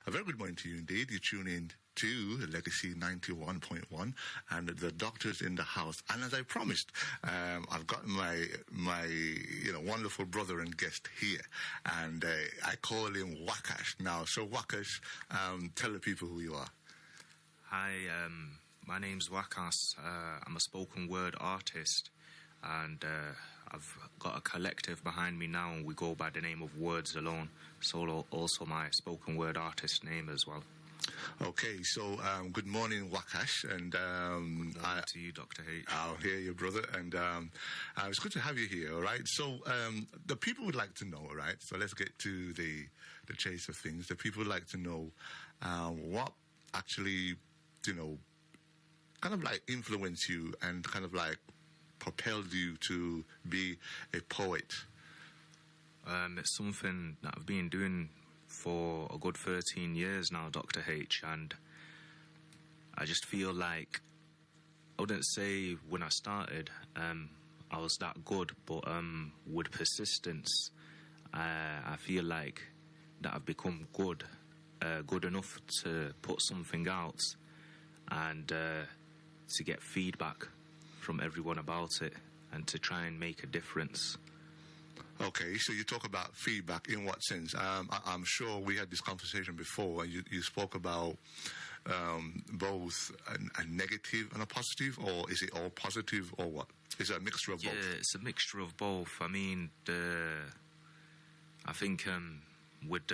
A very good morning to you indeed. You tune in to Legacy 91.1 and the doctor's in the house. And as I promised, I've got my wonderful brother and guest here. And I call him Wakash now. So Wakash, tell the people who you are. Hi, my name's Wakash. I'm a spoken word artist. And I've got a collective behind me now, and we go by the name of Words Alone. So also my spoken word artist name as well. Okay, so good morning, Wakash, and to you, Dr. H. I'll hear you, brother, and it's good to have you here. All right, so the people would like to know. All right, so let's get to the chase of things. The people would like to know what actually, kind of like influenced you and kind of like propelled you to be a poet. It's something that I've been doing for a good 13 years now, Dr. H, and I just feel like, I wouldn't say when I started I was that good, but with persistence I feel like that I've become good enough to put something out and to get feedback from everyone about it and to try and make a difference. Okay, so you talk about feedback in what sense? I'm sure we had this conversation before, and you spoke about both a negative and a positive, or is it all positive, or what? Is it a mixture of both? Yeah, it's a mixture of both. I mean, I think with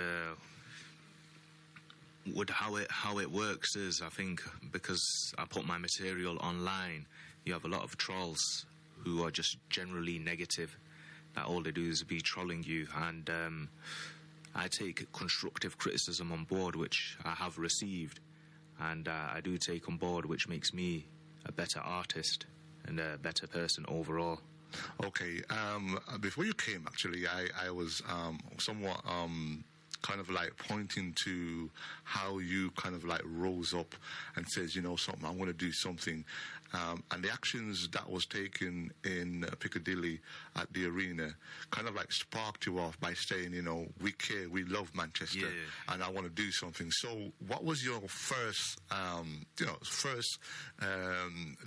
how it works is, I think because I put my material online, you have a lot of trolls who are just generally negative, that all they do is be trolling you, and I take constructive criticism on board, which I have received, and I do take on board, which makes me a better artist and a better person overall. Okay, before you came, actually, I was somewhat kind of like pointing to how you kind of like rose up and says, something, I want to do something. And the actions that was taken in Piccadilly at the arena kind of like sparked you off by saying, we care, we love Manchester, and I want to do something. So what was your first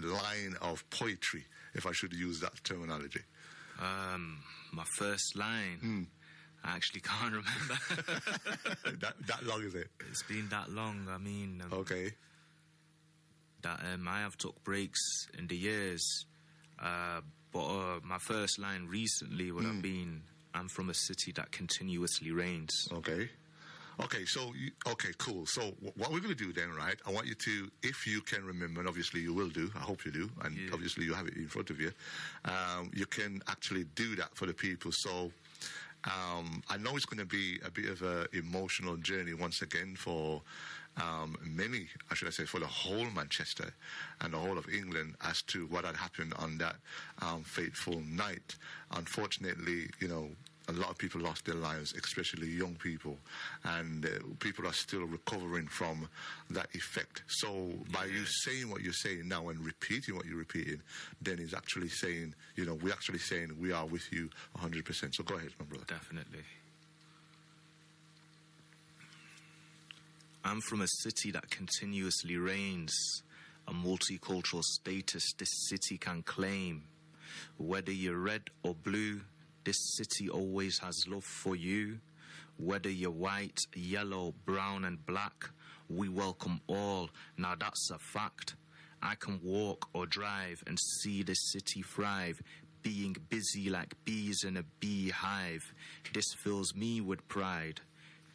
line of poetry, if I should use that terminology? My first line? I actually can't remember. that long, is it? It's been that long. I mean, okay. That I have took breaks in the years, but my first line recently would have been, "I'm from a city that continuously rains." Okay. Okay, so, cool. So what we're going to do then, right, I want you to, if you can remember, and obviously you will do, I hope you do, and obviously you have it in front of you, you can actually do that for the people. So I know it's going to be a bit of an emotional journey once again for many, should I say, for the whole Manchester and the whole of England as to what had happened on that fateful night. Unfortunately, a lot of people lost their lives, especially young people, and people are still recovering from that effect. So by you saying what you're saying now and repeating what you're repeating, then it's actually saying, we're actually saying we are with you 100%. So go ahead, my brother. Definitely. I'm from a city that continuously reigns, a multicultural status this city can claim. Whether you're red or blue, this city always has love for you. Whether you're white, yellow, brown and black, we welcome all. Now that's a fact. I can walk or drive and see this city thrive, being busy like bees in a beehive. This fills me with pride.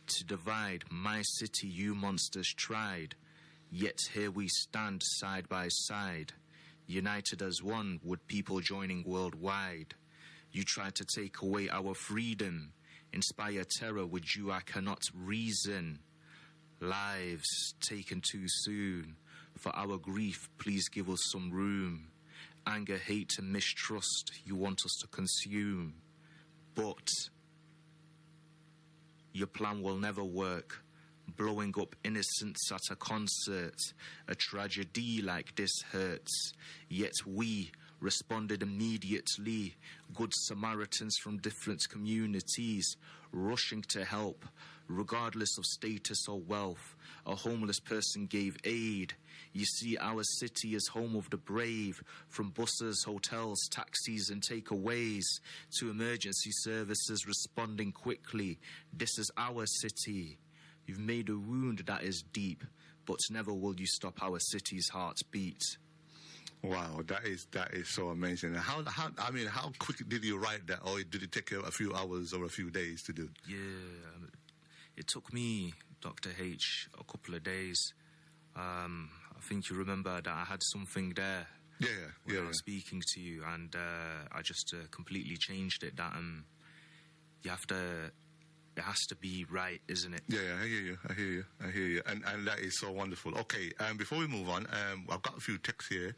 To divide my city you monsters tried, yet here we stand side by side, united as one with people joining worldwide. You try to take away our freedom, inspire terror with you I cannot reason. Lives taken too soon, for our grief please give us some room. Anger, hate and mistrust you want us to consume, but your plan will never work. Blowing up innocents at a concert, a tragedy like this hurts, yet we responded immediately, good Samaritans from different communities, rushing to help, Regardless of status or wealth, a homeless person gave aid. You see, our city is home of the brave, from buses, hotels, taxis and takeaways to emergency services responding quickly. This is our city. You've made a wound that is deep, but never will you stop our city's heartbeat. Wow, that is so amazing. How quick did you write that, or did it take you a few hours or a few days to do? Yeah, it took me, Dr. H, a couple of days. I think you remember that I had something there. Yeah. I was speaking to you, and I just completely changed it. That it has to be right, isn't it? Yeah, I hear you. And that is so wonderful. Okay, before we move on, I've got a few texts here.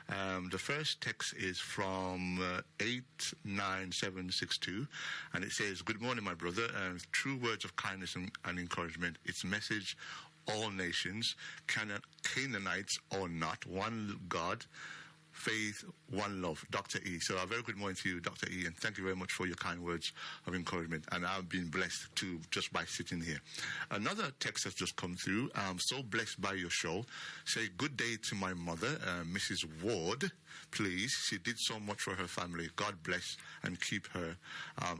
The first text is from 89762, and it says, "Good morning, my brother. True words of kindness and encouragement. Its message, all nations, Canaanites or not, one God, faith, one love." Dr. E. So a very good morning to you, Dr. E, and thank you very much for your kind words of encouragement. And I've been blessed too just by sitting here. Another text has just come through. I'm so blessed by your show. Say good day to my mother, Mrs. Ward, please. She did so much for her family. God bless and keep her,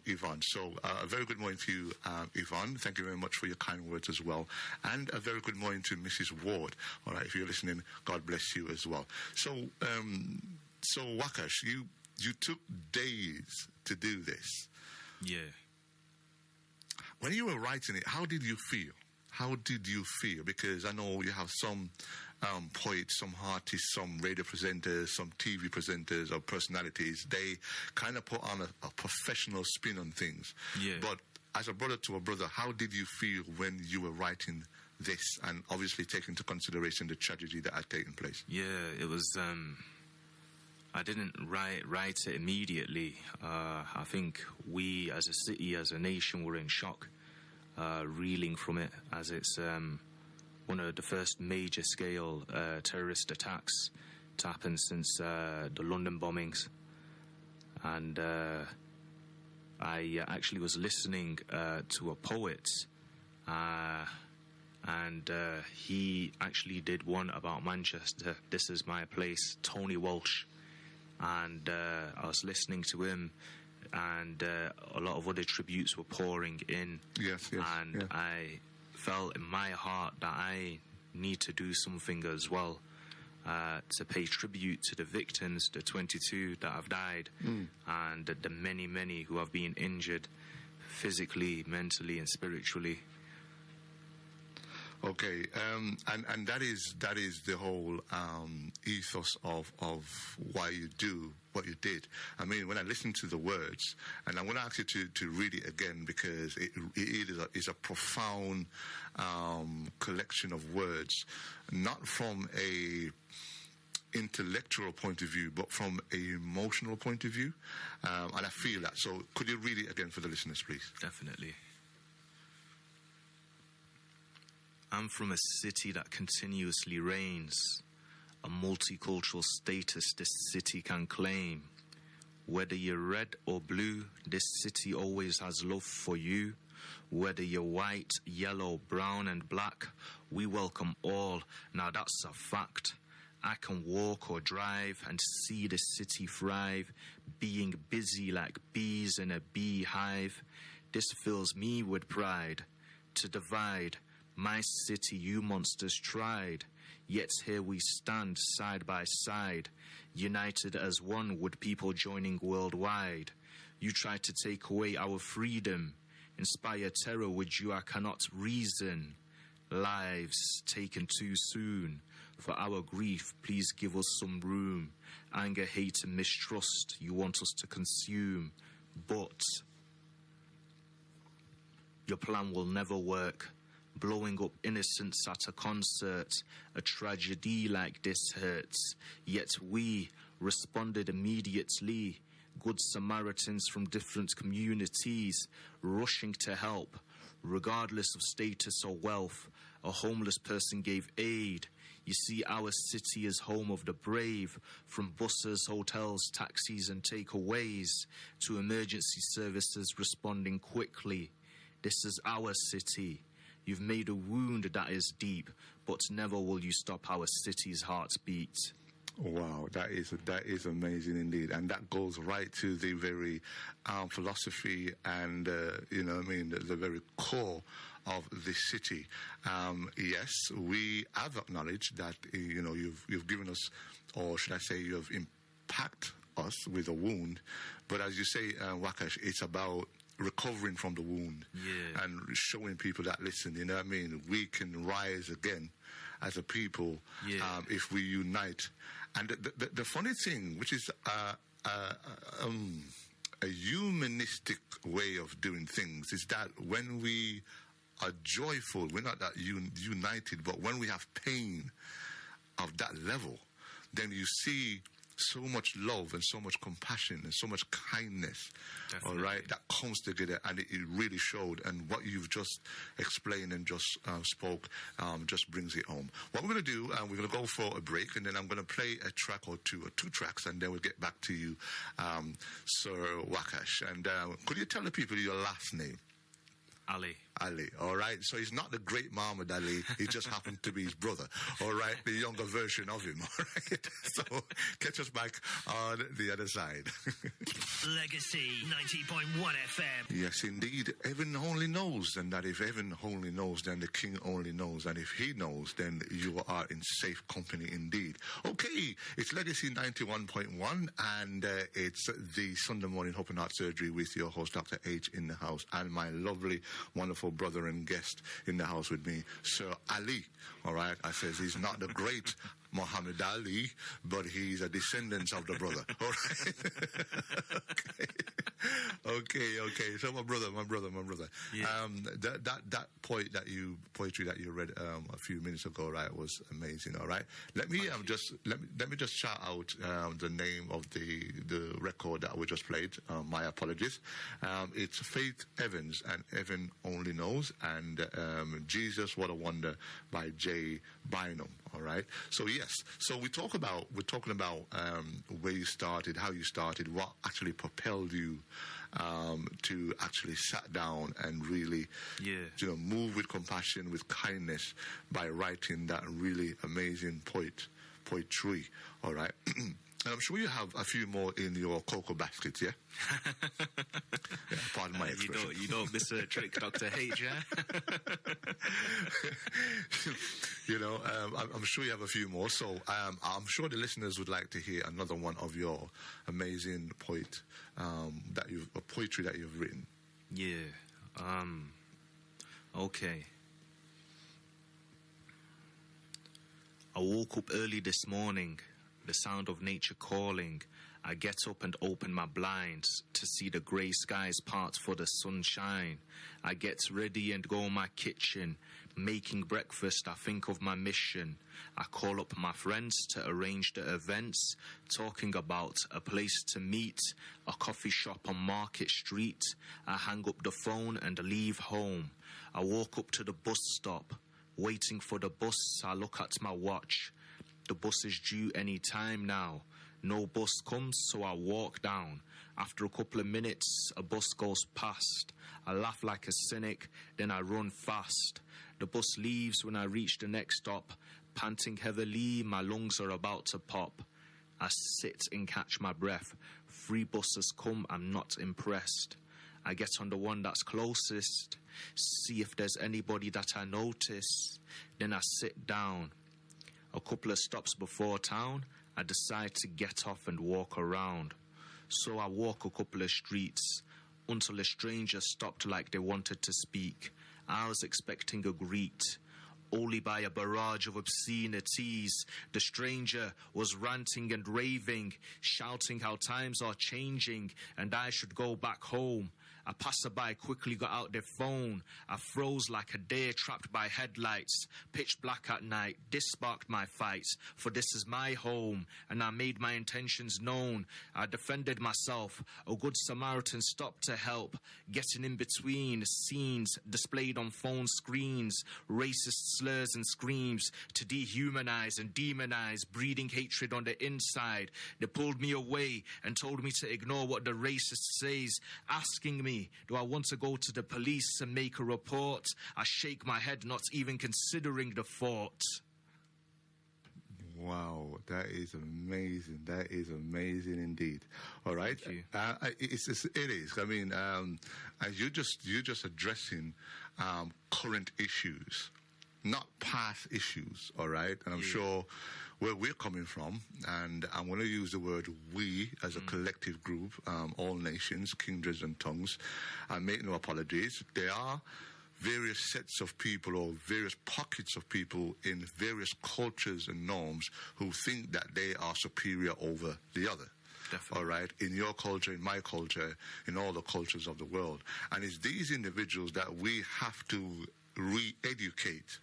Yvonne. So a very good morning to you, Yvonne. Thank you very much for your kind words as well. And a very good morning to Mrs. Ward. All right, if you're listening, God bless you as well. So Wakash, you took days to do this. Yeah. When you were writing it, how did you feel? Because I know you have some poets, some artists, some radio presenters, some TV presenters or personalities. They kind of put on a professional spin on things. Yeah. But as a brother to a brother, how did you feel when you were writing this, and obviously taking into consideration the tragedy that had taken place? Yeah, it was... I didn't write it immediately. I think we, as a city, as a nation, were in shock, reeling from it, as it's one of the first major-scale terrorist attacks to happen since the London bombings. And I actually was listening to a poet, and he actually did one about Manchester. This is my place, Tony Walsh. And I was listening to him, and a lot of other tributes were pouring in. Yes. And I felt in my heart that I need to do something as well, to pay tribute to the victims, the 22 that have died, and the many, many who have been injured physically, mentally, and spiritually. Okay, and that is the whole ethos of why you do what you did. I mean, when I listen to the words, and I'm going to ask you to read it again, because it is a profound collection of words, not from a intellectual point of view, but from an emotional point of view, and I feel that. So could you read it again for the listeners, please? Definitely. I'm from a city that continuously reigns, a multicultural status this city can claim. Whether you're red or blue, this city always has love for you. Whether you're white, yellow, brown and black, we welcome all. Now that's a fact. I can walk or drive and see the city thrive, being busy like bees in a beehive. This fills me with pride. To divide my city you monsters tried, yet here we stand side by side, united as one with people joining worldwide. You try to take away our freedom, inspire terror with you I cannot reason. Lives taken too soon, for our grief please give us some room. Anger, hate and mistrust you want us to consume, but your plan will never work. Blowing up innocents at a concert, a tragedy like this hurts. Yet we responded immediately. Good Samaritans from different communities, rushing to help. Regardless of status or wealth, a homeless person gave aid. You see, our city is home of the brave, from buses, hotels, taxis and takeaways to emergency services responding quickly. This is our city. You've made a wound that is deep, but never will you stop our city's heartbeat. Wow, that is amazing indeed, and that goes right to the very philosophy and the very core of the city. Yes, we have acknowledged that you've given us, or should I say, you have impacted us with a wound. But as you say, Wakash, it's about recovering from the wound and showing people that, listen, we can rise again as a people if we unite. And the funny thing, which is a humanistic way of doing things, is that when we are joyful, we're not that united, but when we have pain of that level, then you see so much love and so much compassion and so much kindness, all right, that comes together, and it really showed. And what you've just explained and just spoke just brings it home. What we're going to do, we're going to go for a break, and then I'm going to play a track or two tracks, and then we'll get back to you, Sir Wakash. And could you tell the people your last name? Ali, all right? So he's not the great Muhammad Ali. He just happened to be his brother, all right? The younger version of him, all right? So catch us back on the other side. Legacy 90.1 FM. Yes, indeed. Heaven only knows, and that if heaven only knows, then the King only knows. And if he knows, then you are in safe company indeed. Okay, it's Legacy 91.1, and it's the Sunday morning Hope and Heart Surgery with your host, Dr. H, in the house, and my lovely, wonderful brother and guest in the house with me, Sir Ali. All right, I says he's not the great Muhammad Ali, but he's a descendant of the brother. All right. Okay. So my brother. Yeah. That poetry that you read a few minutes ago, right, was amazing. All right. Let me just shout out the name of the record that we just played. My apologies. It's Faith Evans and Heaven Only Knows, and Jesus What a Wonder by Jay Bynum. All right. So yes. So we're talking about where you started, how you started, what actually propelled you to actually sat down and really, move with compassion, with kindness, by writing that really amazing poetry. All right. And I'm sure you have a few more in your cocoa basket, yeah? Pardon my expression. You don't miss a trick, Dr. H, yeah? I'm sure you have a few more. So I'm sure the listeners would like to hear another one of your amazing poetry that you've written. Yeah. Okay. I woke up early this morning. The sound of nature calling. I get up and open my blinds to see the grey skies part for the sunshine. I get ready and go in my kitchen. Making breakfast, I think of my mission. I call up my friends to arrange the events, talking about a place to meet, a coffee shop on Market Street. I hang up the phone and leave home. I walk up to the bus stop. Waiting for the bus, I look at my watch. The bus is due any time now. No bus comes, so I walk down. After a couple of minutes, a bus goes past. I laugh like a cynic, then I run fast. The bus leaves when I reach the next stop. Panting heavily, my lungs are about to pop. I sit and catch my breath. 3 buses come, I'm not impressed. I get on the one that's closest. See if there's anybody that I notice. Then I sit down. A couple of stops before town, I decide to get off and walk around. So I walk a couple of streets until a stranger stopped like they wanted to speak. I was expecting a greet. Only by a barrage of obscenities, the stranger was ranting and raving, shouting how times are changing and I should go back home. A passerby quickly got out their phone. I froze like a deer trapped by headlights. Pitch black at night, this sparked my fight. For this is my home, and I made my intentions known. I defended myself. A good Samaritan stopped to help. Getting in between scenes displayed on phone screens. Racist slurs and screams to dehumanize and demonize, breeding hatred on the inside. They pulled me away and told me to ignore what the racist says, asking me me? Do I want to go to the police and make a report? I shake my head, not even considering the thought. Wow, that is amazing. That is amazing indeed. All right, Thank you. It is. I mean, as you're just addressing current issues, not past issues. All right, and I'm sure where we're coming from, and I'm going to use the word "we" as a collective group, all nations, kindreds, and tongues. I make no apologies. There are various sets of people or various pockets of people in various cultures and norms who think that they are superior over the other. Definitely. All right, in your culture, in my culture, in all the cultures of the world. And it's these individuals that we have to re-educate.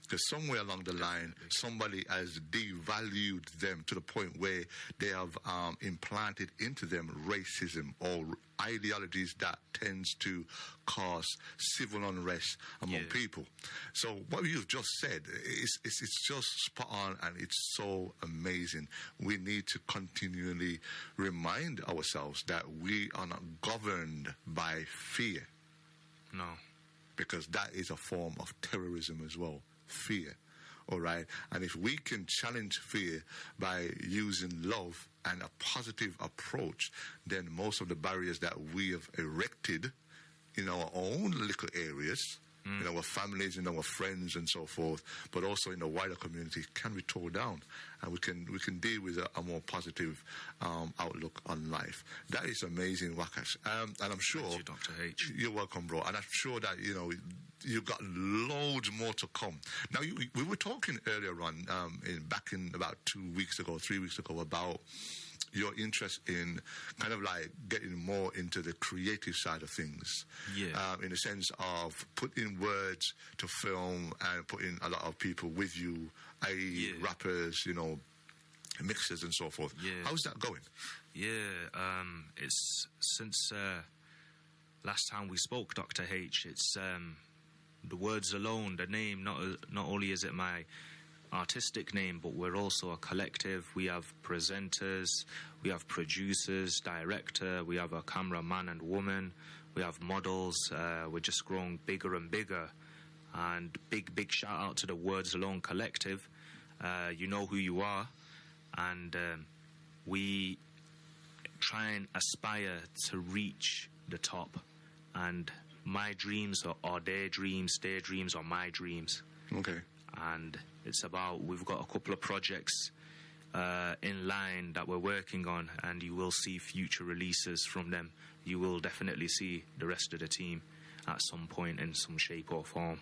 Because somewhere along the line, somebody has devalued them to the point where they have implanted into them racism or ideologies that tends to cause civil unrest among people. So what you've just said, it's just spot on, and it's so amazing. We need to continually remind ourselves that we are not governed by fear. No. Because that is a form of terrorism as well. Fear, all right? And if we can challenge fear by using love and a positive approach, then most of the barriers that we have erected in our own little areas, in our families, in our friends and so forth, but also in the wider community, can be torn down, and we can deal with a more positive outlook on life. That is amazing, Wakash. And I'm sure... Thank you, Dr. H. You're welcome, bro. And I'm sure that, you've got loads more to come. Now, we were talking earlier on, back in about 3 weeks ago, about your interest in kind of like getting more into the creative side of things. Yeah. In the sense of putting words to film and putting a lot of people with you, i.e. rappers, mixers and so forth. Yeah. How's that going? Yeah, it's since last time we spoke, Dr. H, it's the words alone, the name, not only is it my artistic name, but we're also a collective. We have presenters, we have producers, director, we have a cameraman and woman, we have models. We're just growing bigger and bigger. And big shout out to the Words Alone collective. You know who you are, and we try and aspire to reach the top. And my dreams are their dreams are my dreams. Okay. And it's about, we've got a couple of projects in line that we're working on, and you will see future releases from them. You will definitely see the rest of the team at some point in some shape or form.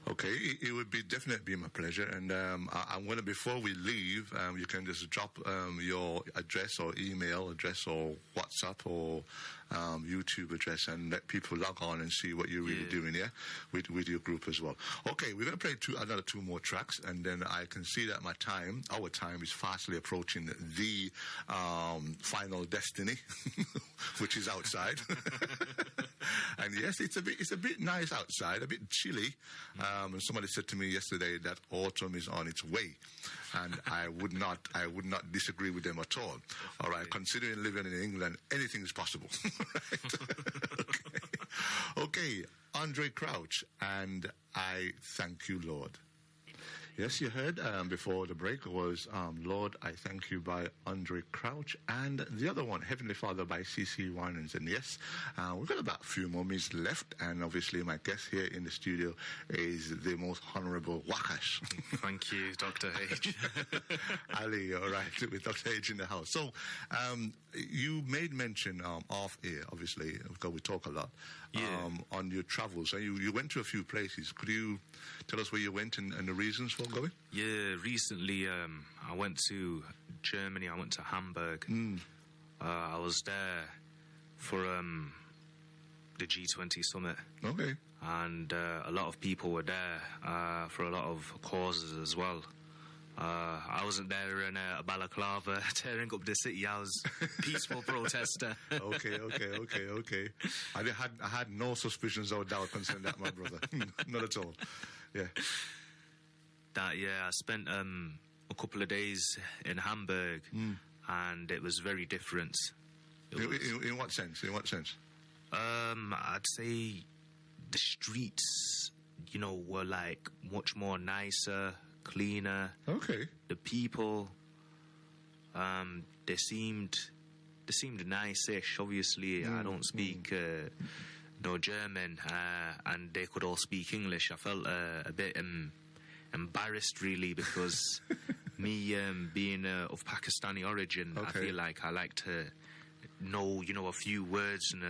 Okay, it would definitely be my pleasure. And I'm going to, before we leave, you can just drop your address or email address or WhatsApp or YouTube address, and let people log on and see what you're really doing here with your group as well. Okay, we're going to play another two more tracks, and then I can see that our time is fastly approaching the final destiny, which is outside. And yes, it's a bit nice outside, a bit chilly. And somebody said to me yesterday that autumn is on its way, and I would not disagree with them at all. All right, considering living in England, anything is possible. Right? Okay, Andre Crouch, and I Thank You, Lord. Yes, you heard before the break was Lord, I Thank You by Andre Crouch, and the other one, Heavenly Father by CeCe Winans. And yes, we've got about a few more minutes left, and obviously my guest here in the studio is the most honourable Wakash. Thank you, Dr. H. Ali, all right, with Dr. H in the house. So you made mention off air, obviously, because we talk a lot, on your travels. And you went to a few places. Could you tell us where you went and the reasons for going? Yeah, recently I went to Germany. I went to Hamburg. I was there for the G20 summit. Okay. And a lot of people were there for a lot of causes as well. I wasn't there in a balaclava tearing up the city. I was a peaceful protester. Okay. I had no suspicions or doubt concerning that, my brother. Not at all. Yeah. I spent a couple of days in Hamburg, and it was very different. In what sense? I'd say the streets, were like much more nicer, cleaner. Okay. The people, they seemed nice-ish. Obviously, I don't speak no German, and they could all speak English. I felt a bit embarrassed, really, because me being of Pakistani origin, I Okay. feel like I like to know, a few words in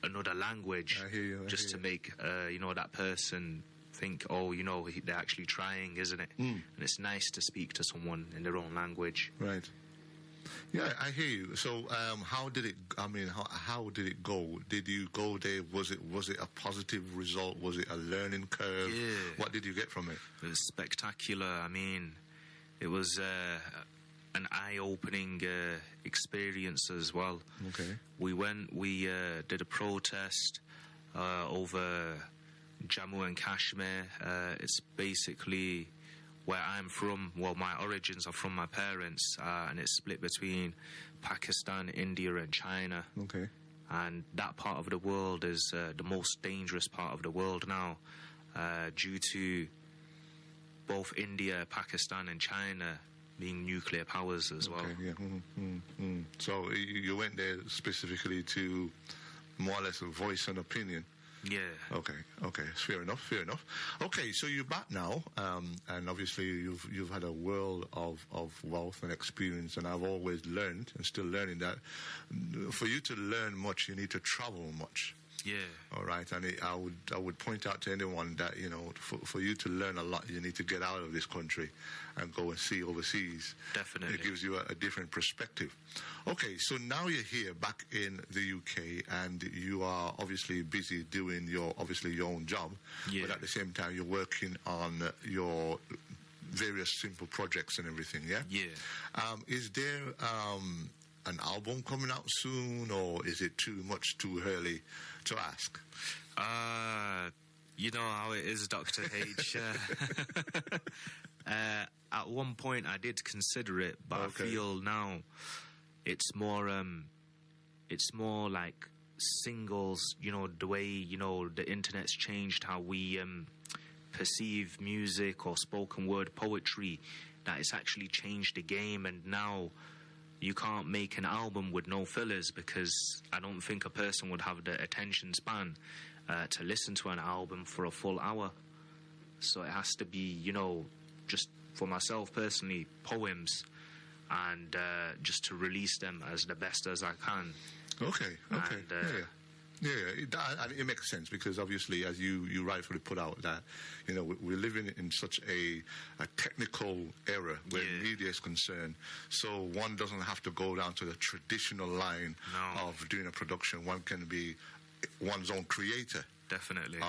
another language, I hear you, I just hear to make, that person think, they're actually trying, isn't it? And it's nice to speak to someone in their own language. Right. Yeah, I hear you. So, how did it? I mean, how did it go? Did you go there? Was it a positive result? Was it a learning curve? Yeah. What did you get from it? It was spectacular. I mean, it was an eye-opening experience as well. Okay. We did a protest over Jammu and Kashmir. It's basically where I'm from. Well, my origins are from my parents, and it's split between Pakistan, India, and China. Okay. And that part of the world is the most dangerous part of the world now, due to both India, Pakistan, and China being nuclear powers as well. Okay. Yeah. So you went there specifically to more or less voice an opinion. Yeah. Okay. Fair enough. Okay, so you're back now, and obviously you've had a world of wealth and experience, and I've always learned and still learning that for you to learn much, you need to travel much. Yeah. All right, and I would point out to anyone that for you to learn a lot, you need to get out of this country and go and see overseas. Definitely. It gives you a different perspective. Okay, so now you're here back in the UK, and you are obviously busy doing your own job, Yeah. but at the same time you're working on your various simple projects and everything. Yeah. Yeah. Is there an album coming out soon, or is it too early to ask? You know how it is, Dr. H. At one point I did consider it, but Okay. I feel now it's more like singles, the way, the internet's changed how we perceive music or spoken word poetry, that it's actually changed the game, and now you can't make an album with no fillers, because I don't think a person would have the attention span to listen to an album for a full hour. So it has to be, just for myself personally, poems, and just to release them as the best as I can. Okay. And, It makes sense, because obviously, as you rightfully put out, that we're living in such a technical era where Yeah. media is concerned. So one doesn't have to go down to the traditional line No. of doing a production. One can be one's own creator. Definitely.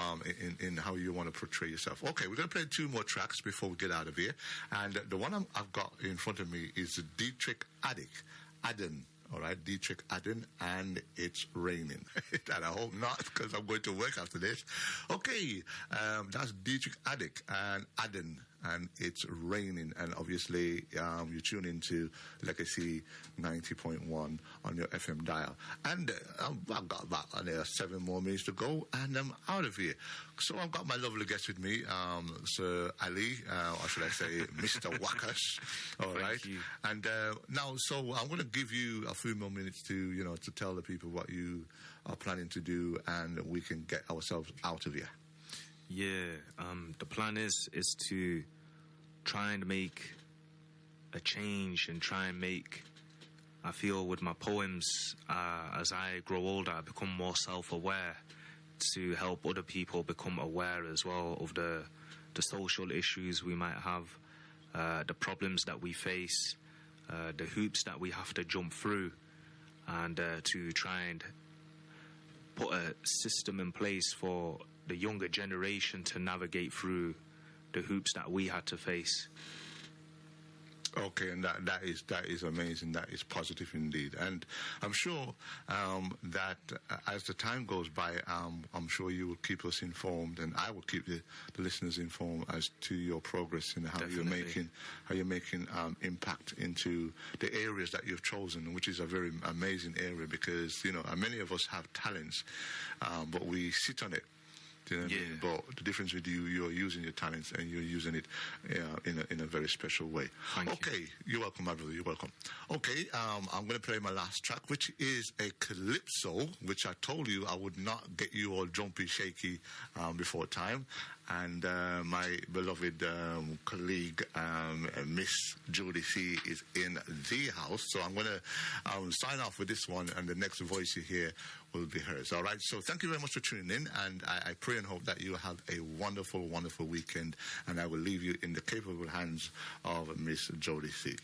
In how you want to portray yourself. Okay, we're going to play 2 more tracks before we get out of here. And the one I've got in front of me is Dietrich Adden. All right, Dietrich Adden, and It's Raining. And I hope not, because I'm going to work after this. Okay, that's Dietrich Adden, and It's Raining. And obviously, you tune into Legacy 90.1 on your FM dial. And I've got about 7 more minutes to go, and I'm out of here. So I've got my lovely guest with me, Sir Ali, or should I say Mr. Wackers. All right. Thank you. And now, so I'm going to give you a few more minutes to tell the people what you are planning to do, and we can get ourselves out of here. Yeah, the plan is to try and make a change, and try and make, I feel with my poems, as I grow older, I become more self-aware, to help other people become aware as well of the social issues we might have, the problems that we face, the hoops that we have to jump through, and to try and put a system in place for the younger generation to navigate through the hoops that we had to face. Okay, and that is amazing. That is positive indeed, and I'm sure that as the time goes by, I'm sure you will keep us informed, and I will keep the listeners informed as to your progress and how Definitely. you're making impact into the areas that you've chosen, which is a very amazing area because many of us have talents, but we sit on it. Do you know what I mean? But the difference with you're using your talents and you're using it in a very special way. Thank you. You're welcome, my brother. You're welcome. Okay, I'm going to play my last track, which is a calypso, which I told you I would not get you all jumpy, shaky before time. And my beloved colleague, Miss Jody C, is in the house. So I'm going to sign off with this one, and the next voice you hear will be hers. All right? So thank you very much for tuning in, and I pray and hope that you have a wonderful, wonderful weekend, and I will leave you in the capable hands of Miss Jody C.